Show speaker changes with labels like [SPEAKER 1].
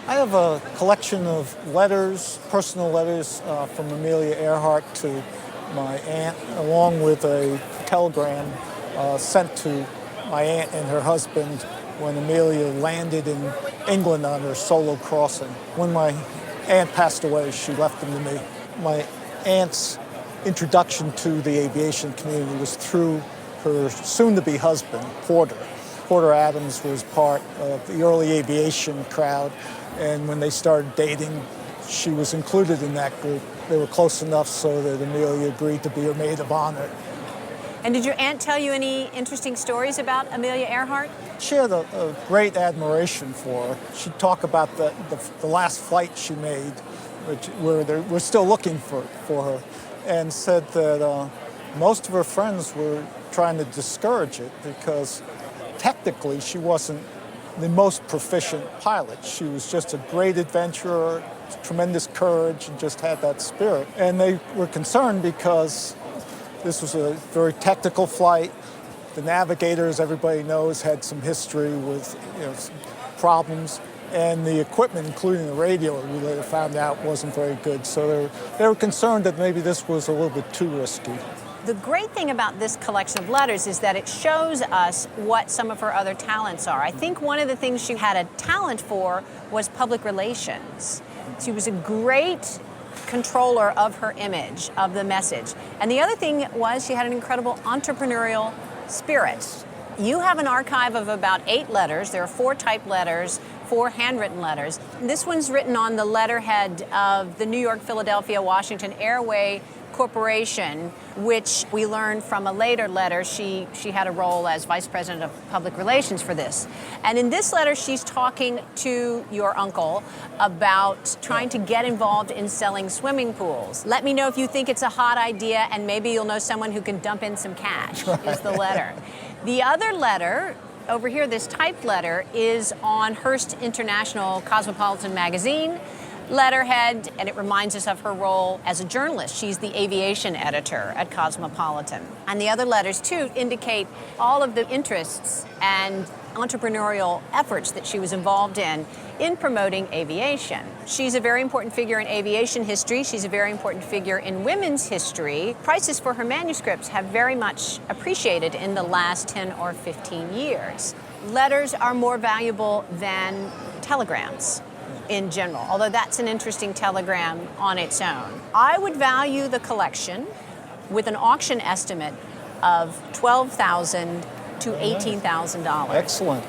[SPEAKER 1] I have a collection of letters, personal letters from Amelia Earhart to my aunt, along with a telegram sent to my aunt and her husband when Amelia landed in England on her solo crossing. When my aunt passed away, she left them to me. My aunt's introduction to the aviation community was through her soon-to-be husband, Porter. Porter Adams was part of the early aviation crowd, and when they started dating, she was included in that group. They were close enough so that Amelia agreed to be her maid of honor.
[SPEAKER 2] And did your aunt tell you any interesting stories about Amelia Earhart?
[SPEAKER 1] She had a great admiration for her. She'd talk about the last flight she made, where they were still looking for her, and said that most of her friends were trying to discourage it because technically she wasn't the most proficient pilot. She was just a great adventurer, tremendous courage, and just had that spirit. And they were concerned because this was a very technical flight. The navigators, everybody knows, had some history with some problems. And the equipment, including the radio, we later found out wasn't very good. So they were concerned that maybe this was a little bit too risky.
[SPEAKER 2] The great thing about this collection of letters is that it shows us what some of her other talents are. I think one of the things she had a talent for was public relations. She was a great controller of her image, of the message. And the other thing was she had an incredible entrepreneurial spirit. You have an archive of about 8 letters. There are 4 typed letters, 4 handwritten letters. This one's written on the letterhead of the New York, Philadelphia, Washington Airway Corporation, which we learned from a later letter. She had a role as Vice President of Public Relations for this. And in this letter, she's talking to your uncle about trying to get involved in selling swimming pools. Let me know if you think it's a hot idea, and maybe you'll know someone who can dump in some cash, is the letter. The other letter, over here, this typed letter, is on Hearst International Cosmopolitan magazine letterhead, and it reminds us of her role as a journalist. She's the aviation editor at Cosmopolitan. And the other letters, too, indicate all of the interests and entrepreneurial efforts that she was involved in promoting aviation. She's a very important figure in aviation history. She's a very important figure in women's history. Prices for her manuscripts have very much appreciated in the last 10 or 15 years. Letters are more valuable than telegrams in general, although that's an interesting telegram on its own. I would value the collection with an auction estimate of $12,000 to $18,000.
[SPEAKER 1] Excellent.